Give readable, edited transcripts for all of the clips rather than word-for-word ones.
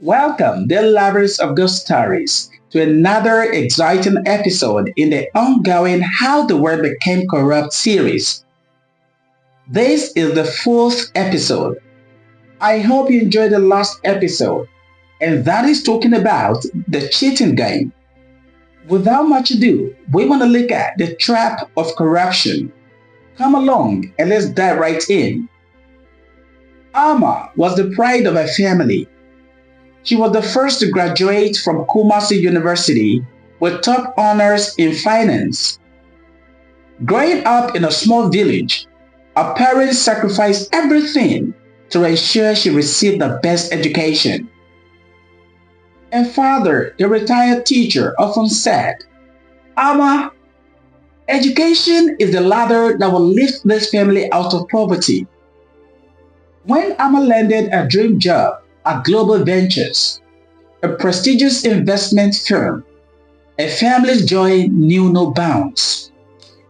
Welcome, dear lovers of ghost stories, to another exciting episode in the ongoing How the World Became Corrupt series. This is the fourth episode. I hope you enjoyed the last episode, and that is talking about the cheating game. Without much ado, we want to look at the trap of corruption. Come along and let's dive right in. Alma was the pride of her family. She was the first to graduate from Kumasi University with top honors in finance. Growing up in a small village, her parents sacrificed everything to ensure she received the best education. Her father, a retired teacher, often said, "Alma, education is the ladder that will lift this family out of poverty." When Alma landed a dream job at Global Ventures, a prestigious investment firm, her family's joy knew no bounds.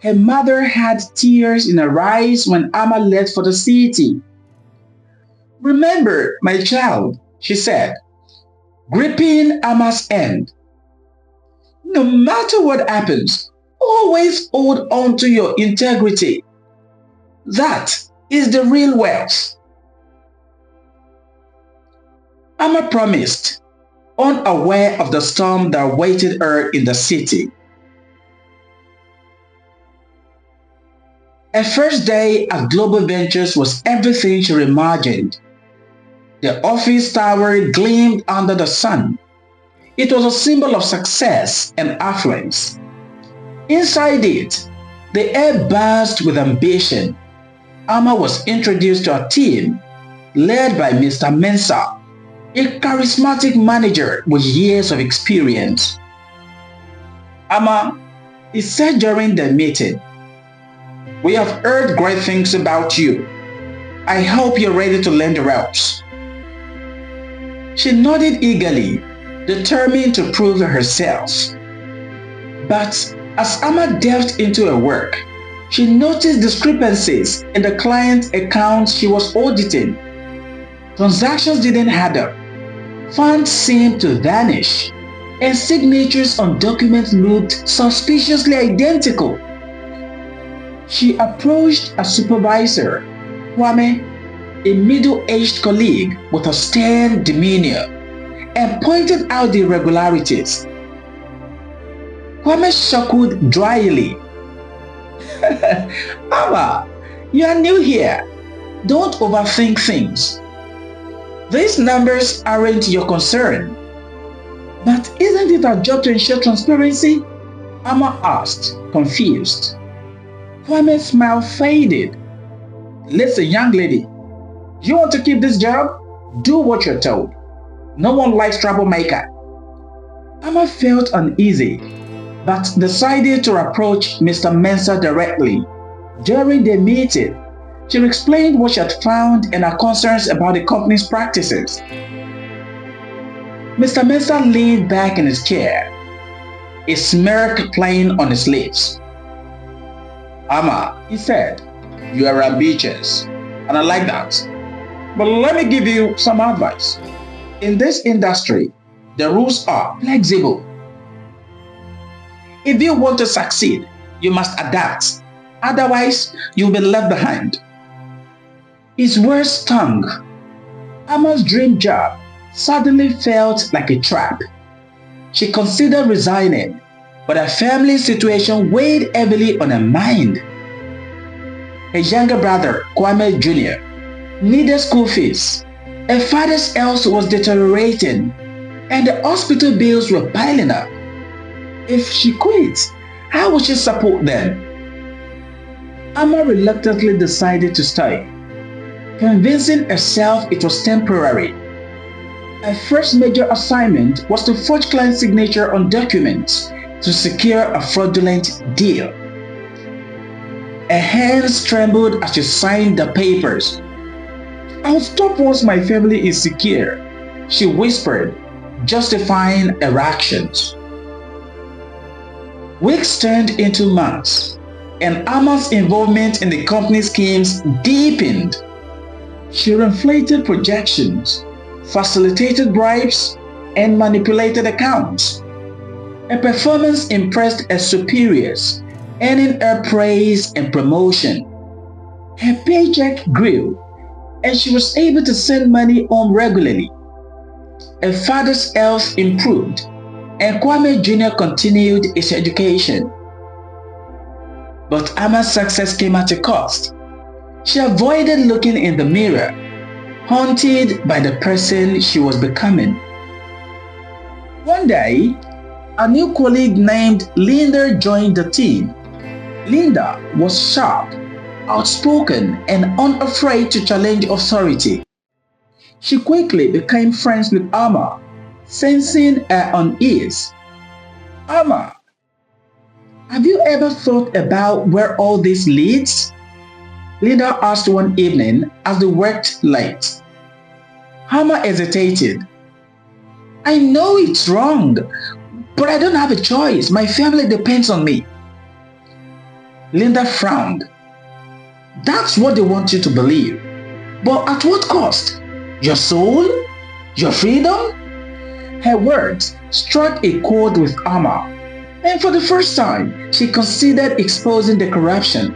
Her mother had tears in her eyes when Alma left for the city. "Remember, my child," she said, gripping Alma's hand, "no matter what happens, always hold on to your integrity. That is the real wealth." Alma promised, unaware of the storm that awaited her in the city. Her first day at Global Ventures was everything she imagined. The office tower gleamed under the sun. It was a symbol of success and affluence. Inside it, the air buzzed with ambition. Alma was introduced to a team led by Mr. Mensah, a charismatic manager with years of experience. "Alma," he said during the meeting, "we have heard great things about you. I hope you're ready to learn the ropes." She nodded eagerly, determined to prove herself. But as Alma delved into her work, she noticed discrepancies in the client accounts she was auditing. Transactions didn't add up. Funds seemed to vanish, and signatures on documents looked suspiciously identical. She approached a supervisor, Kwame, a middle-aged colleague with a stern demeanor, and pointed out the irregularities. Kwame chuckled dryly. "Alma, you are new here. Don't overthink things. These numbers aren't your concern." "But isn't it our job to ensure transparency?" Alma asked, confused. Kwame's smile faded. "Listen, young lady, you want to keep this job? Do what you're told. No one likes troublemaker." Alma felt uneasy, but decided to approach Mr. Mensah directly. During the meeting, she explained what she had found and her concerns about the company's practices. Mr. Mensah leaned back in his chair, a smirk playing on his lips. "Alma," he said, "you are ambitious, and I like that. But let me give you some advice. In this industry, the rules are flexible. If you want to succeed, you must adapt. Otherwise, you'll be left behind." His words stung. Alma's dream job suddenly felt like a trap. She considered resigning, but her family situation weighed heavily on her mind. Her younger brother, Kwame Jr., needed school fees. Her father's health was deteriorating, and the hospital bills were piling up. If she quit, how would she support them? Alma reluctantly decided to stay, convincing herself it was temporary. Her first major assignment was to forge client signature on documents to secure a fraudulent deal. Her hands trembled as she signed the papers. "I'll stop once my family is secure," she whispered, justifying her actions. Weeks turned into months, and Alma's involvement in the company's schemes deepened. She inflated projections, facilitated bribes, and manipulated accounts. Her performance impressed her superiors, earning her praise and promotion. Her paycheck grew, and she was able to send money home regularly. Her father's health improved, and Kwame Jr. continued his education. But Ama's success came at a cost. She avoided looking in the mirror, haunted by the person she was becoming. One day, a new colleague named Linda joined the team. Linda was sharp, outspoken, and unafraid to challenge authority. She quickly became friends with Ama, sensing her unease. Ama, have you ever thought about where all this leads? Linda asked one evening as they worked late. Ama hesitated. I know it's wrong, but I don't have a choice. My family depends on me. Linda frowned. That's what they want you to believe. But at what cost? Your soul? Your freedom? Her words struck a chord with Ama, and for the first time, she considered exposing the corruption.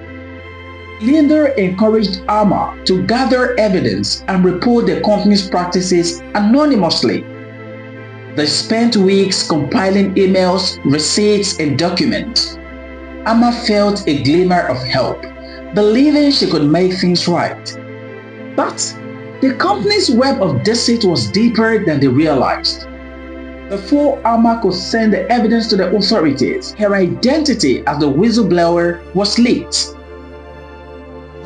Linda encouraged Ama to gather evidence and report the company's practices anonymously. They spent weeks compiling emails, receipts, and documents. Ama felt a glimmer of hope, believing she could make things right. But the company's web of deceit was deeper than they realized. Before Ama could send the evidence to the authorities, her identity as the whistleblower was leaked.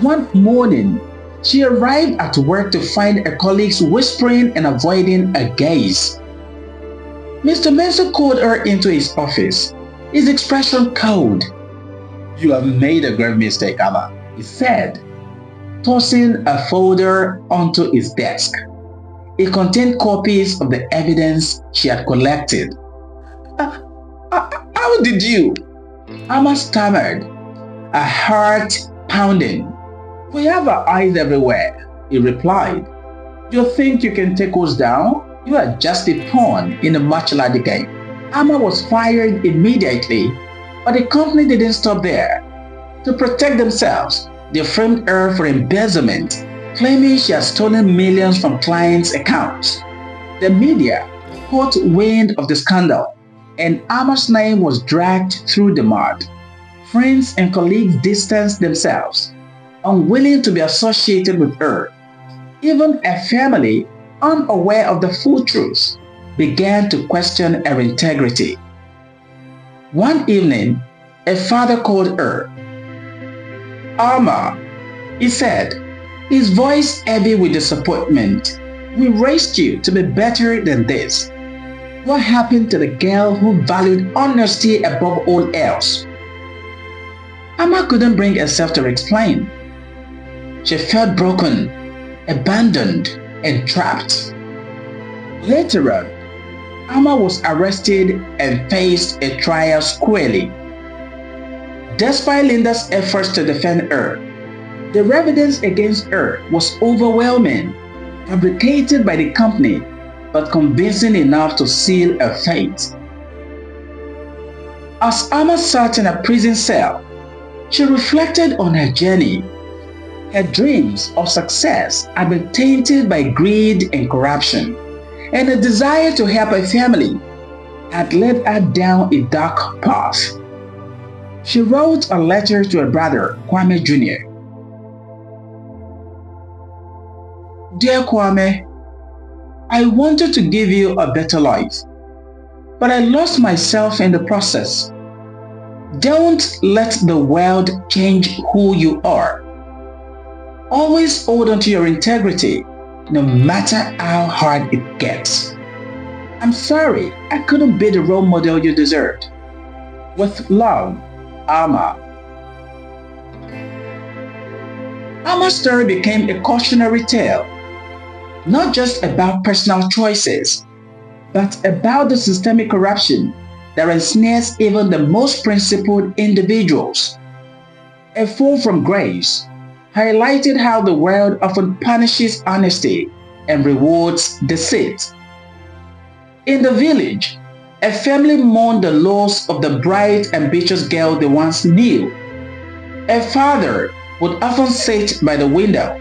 One morning, she arrived at work to find her colleagues whispering and avoiding her gaze. Mr. Mensah called her into his office, his expression cold. You have made a grave mistake, Ama, he said, tossing a folder onto his desk. It contained copies of the evidence she had collected. How did you? Ama stammered, her heart pounding. We have our eyes everywhere, he replied. You think you can take us down? You are just a pawn in a much larger game. Ama was fired immediately, but the company didn't stop there. To protect themselves, they framed her for embezzlement, claiming she had stolen millions from clients' accounts. The media caught wind of the scandal, and Ama's name was dragged through the mud. Friends and colleagues distanced themselves, unwilling to be associated with her. Even her family, unaware of the full truth, began to question her integrity. One evening, a father called her. Ama, he said, his voice heavy with disappointment, we raised you to be better than this. What happened to the girl who valued honesty above all else? Ama couldn't bring herself to explain. She felt broken, abandoned, and trapped. Later on, Ama was arrested and faced a trial squarely. Despite Linda's efforts to defend her, the evidence against her was overwhelming, fabricated by the company, but convincing enough to seal her fate. As Ama sat in a prison cell, she reflected on her journey. Her dreams of success had been tainted by greed and corruption, and a desire to help her family had led her down a dark path. She wrote a letter to her brother, Kwame Jr. Dear Kwame, I wanted to give you a better life, but I lost myself in the process. Don't let the world change who you are. Always hold on to your integrity, no matter how hard it gets. I'm sorry I couldn't be the role model you deserved. With love, Ama. Ama's story became a cautionary tale, not just about personal choices, but about the systemic corruption that ensnares even the most principled individuals. A Fall from Grace highlighted how the world often punishes honesty and rewards deceit. In the village, a family mourned the loss of the bright, ambitious girl they once knew. A father would often sit by the window,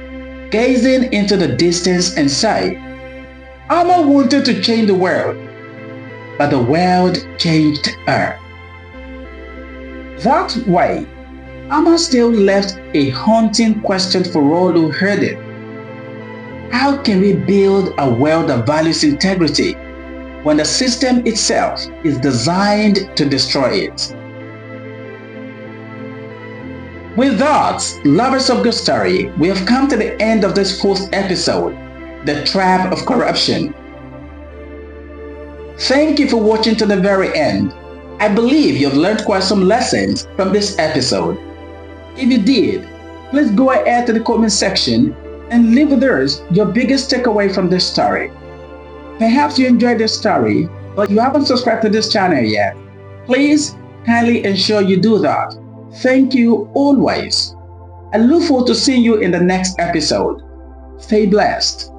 gazing into the distance and say, Alma wanted to change the world, but the world changed her. That way, Alma still left a haunting question for all who heard it. How can we build a world that values integrity when the system itself is designed to destroy it? With that, lovers of good story, we have come to the end of this fourth episode, The Trap of Corruption. Thank you for watching to the very end. I believe you've learned quite some lessons from this episode. If you did, please go ahead to the comment section and leave with us your biggest takeaway from this story. Perhaps you enjoyed this story, but you haven't subscribed to this channel yet. Please kindly ensure you do that. Thank you always. I look forward to seeing you in the next episode. Stay blessed.